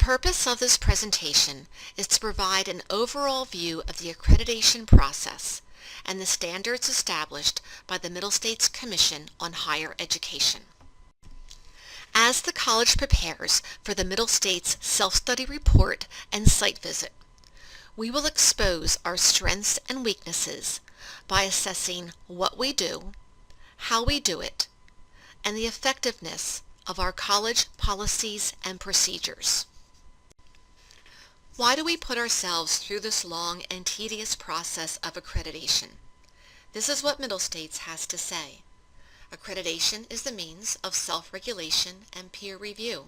purpose of this presentation is to provide an overall view of the accreditation process and the standards established by the Middle States Commission on Higher Education. As the college prepares for the Middle States Self-Study Report and site visit, we will expose our strengths and weaknesses by assessing what we do, how we do it, and the effectiveness of our college policies and procedures. Why do we put ourselves through this long and tedious process of accreditation? This is what Middle States has to say. Accreditation is the means of self-regulation and peer review.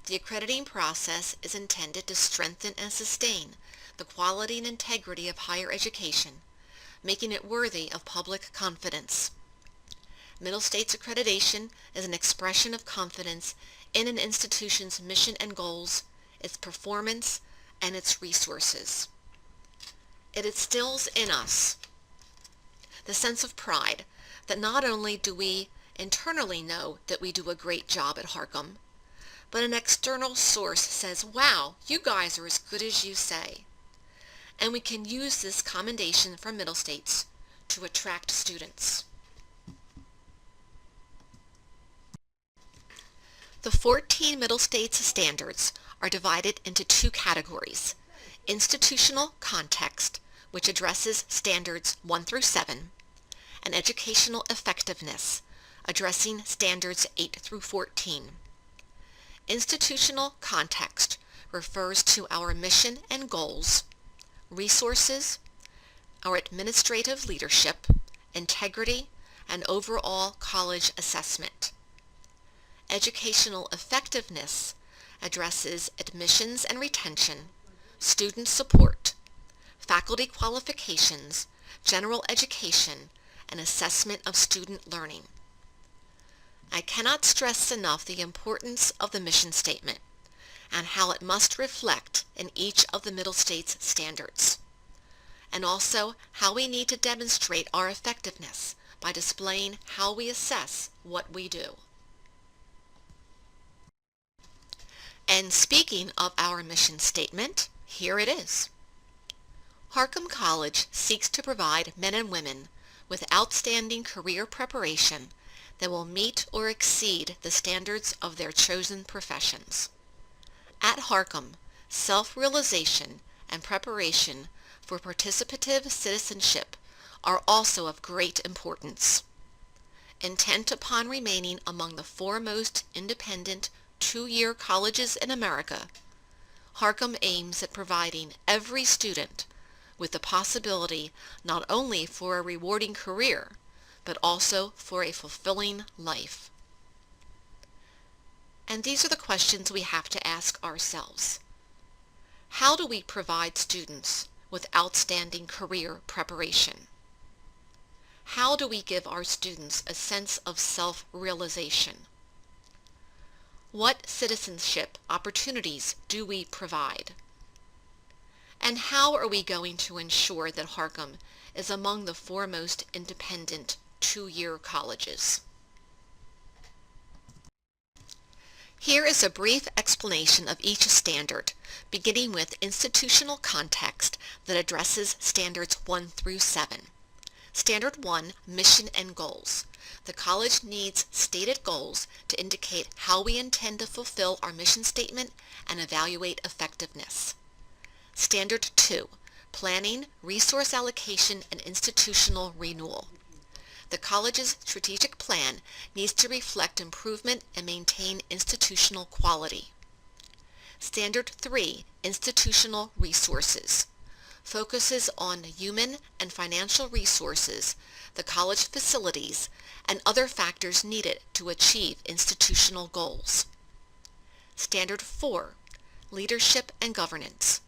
The accrediting process is intended to strengthen and sustain the quality and integrity of higher education, making it worthy of public confidence. Middle States accreditation is an expression of confidence in an institution's mission and goals, its performance, and its resources. It instills in us the sense of pride that not only do we internally know that we do a great job at Harcum, but an external source says, wow, you guys are as good as you say. And we can use this commendation from Middle States to attract students. The 14 Middle States standards are divided into two categories: institutional context, which addresses standards 1 through 7, and educational effectiveness, addressing standards 8 through 14. Institutional context refers to our mission and goals, resources, our administrative leadership, integrity, and overall college assessment. Educational effectiveness addresses admissions and retention, student support, faculty qualifications, general education, and assessment of student learning. I cannot stress enough the importance of the mission statement and how it must reflect in each of the Middle States standards, and also how we need to demonstrate our effectiveness by displaying how we assess what we do. And speaking of our mission statement, here it is. Harcum College seeks to provide men and women with outstanding career preparation that will meet or exceed the standards of their chosen professions. At Harcum, self-realization and preparation for participative citizenship are also of great importance. Intent upon remaining among the foremost independent two-year colleges in America, Harcum aims at providing every student with the possibility not only for a rewarding career, but also for a fulfilling life. And these are the questions we have to ask ourselves. How do we provide students with outstanding career preparation? How do we give our students a sense of self-realization? What citizenship opportunities do we provide? And how are we going to ensure that Harcum is among the foremost independent two-year colleges? Here is a brief explanation of each standard, beginning with institutional context that addresses standards 1 through 7. Standard 1, mission and goals. The college needs stated goals to indicate how we intend to fulfill our mission statement and evaluate effectiveness. Standard 2, planning, resource allocation, and institutional renewal. The college's strategic plan needs to reflect improvement and maintain institutional quality. Standard 3, institutional resources, focuses on human and financial resources, the college facilities, and other factors needed to achieve institutional goals. Standard 4, leadership and governance.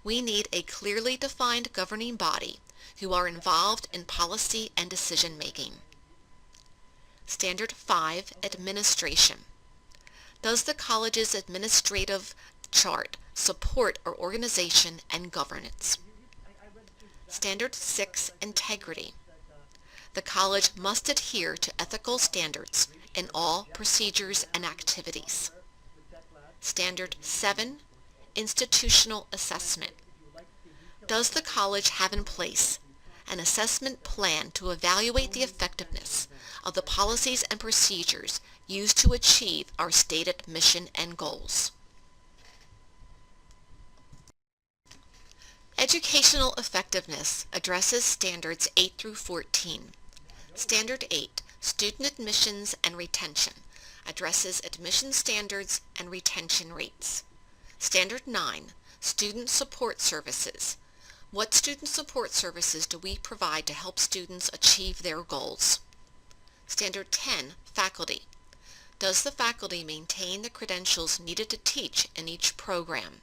We need a clearly defined governing body who are involved in policy and decision-making. Standard 5, administration. Does the college's administrative chart support our organization and governance? Standard 6, integrity. The college must adhere to ethical standards in all procedures and activities. Standard 7, Institutional Assessment. Does the college have in place an assessment plan to evaluate the effectiveness of the policies and procedures used to achieve our stated mission and goals? Educational effectiveness addresses standards 8 through 14. Standard 8, Student Admissions and Retention, addresses admission standards and retention rates. Standard 9, Student Support Services. What student support services do we provide to help students achieve their goals? Standard 10, Faculty. Does the faculty maintain the credentials needed to teach in each program?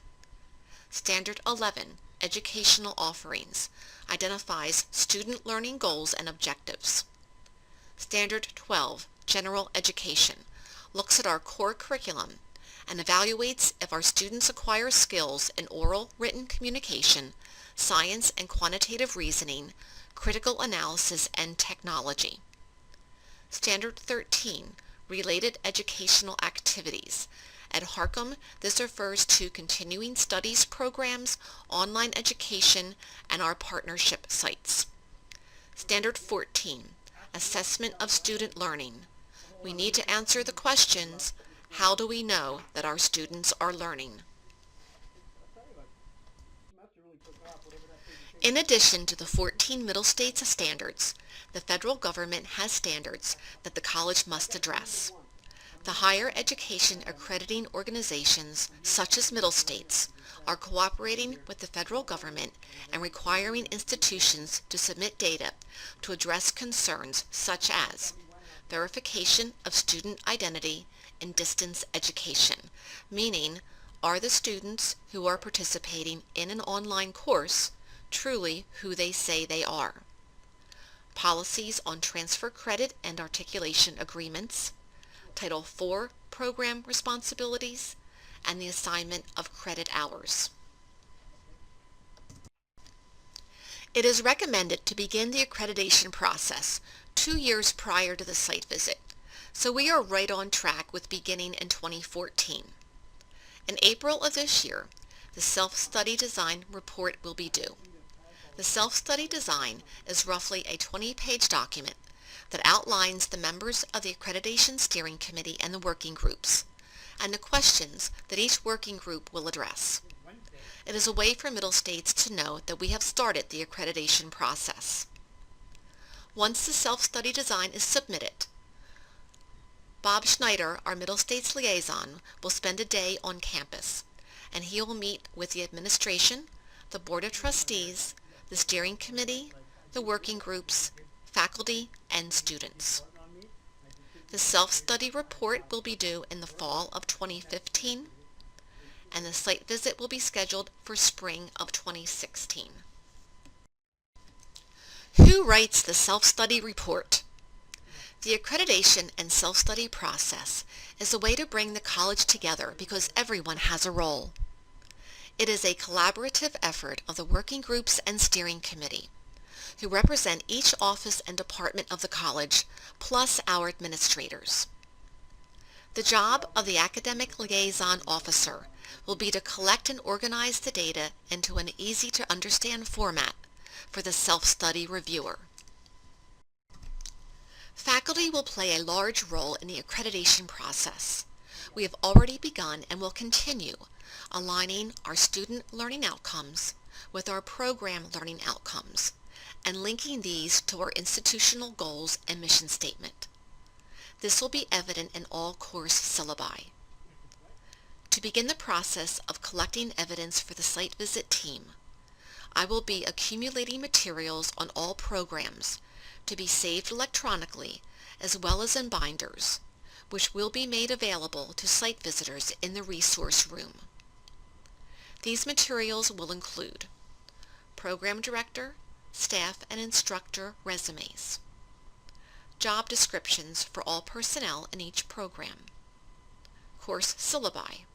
Standard 11, Educational Offerings, identifies student learning goals and objectives. Standard 12, General Education, looks at our core curriculum and evaluates if our students acquire skills in oral, written communication, science and quantitative reasoning, critical analysis, and technology. Standard 13, Related Educational Activities. At Harcum, this refers to continuing studies programs, online education, and our partnership sites. Standard 14, Assessment of Student Learning. We need to answer the questions, how do we know that our students are learning? In addition to the 14 middle states standards, the federal government has standards that the college must address. The higher education accrediting organizations, such as middle states, are cooperating with the federal government and requiring institutions to submit data to address concerns such as verification of student identity in distance education, meaning, are the students who are participating in an online course truly who they say they are? Policies on transfer credit and articulation agreements, Title IV program responsibilities, and the assignment of credit hours. It is recommended to begin the accreditation process 2 years prior to the site visit, so we are right on track with beginning in 2014. In April of this year, the self-study design report will be due. The self-study design is roughly a 20-page document that outlines the members of the Accreditation Steering Committee and the working groups, and the questions that each working group will address. It is a way for middle states to know that we have started the accreditation process. Once the self-study design is submitted, Bob Schneider, our middle states liaison, will spend a day on campus, and he will meet with the administration, the Board of Trustees, the steering committee, the working groups, faculty, and students. The self-study report will be due in the fall of 2015, and the site visit will be scheduled for spring of 2016. Who writes the self-study report? The accreditation and self-study process is a way to bring the college together because everyone has a role. It is a collaborative effort of the working groups and steering committee, who represent each office and department of the college, plus our administrators. The job of the academic liaison officer will be to collect and organize the data into an easy-to-understand format for the self-study reviewer. Faculty will play a large role in the accreditation process. We have already begun and will continue aligning our student learning outcomes with our program learning outcomes and linking these to our institutional goals and mission statement. This will be evident in all course syllabi. To begin the process of collecting evidence for the site visit team, I will be accumulating materials on all programs to be saved electronically as well as in binders, which will be made available to site visitors in the resource room. These materials will include program director, staff, and instructor resumes, job descriptions for all personnel in each program, course syllabi,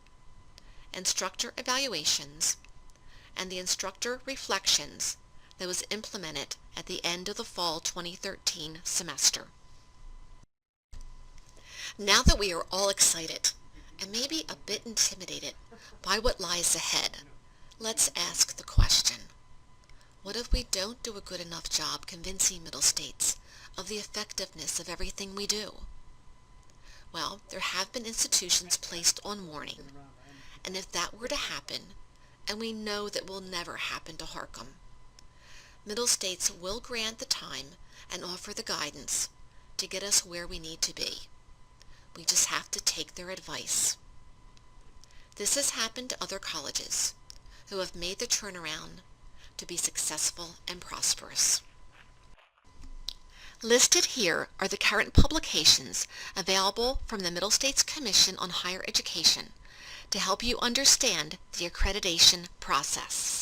instructor evaluations, and the instructor reflections that was implemented at the end of the fall 2013 semester. Now that we are all excited and maybe a bit intimidated by what lies ahead, let's ask the question, what if we don't do a good enough job convincing Middle States of the effectiveness of everything we do? Well, there have been institutions placed on warning, and if that were to happen, and we know that will never happen to Harcum, Middle States will grant the time and offer the guidance to get us where we need to be. We just have to take their advice. This has happened to other colleges who have made the turnaround to be successful and prosperous. Listed here are the current publications available from the Middle States Commission on Higher Education to help you understand the accreditation process.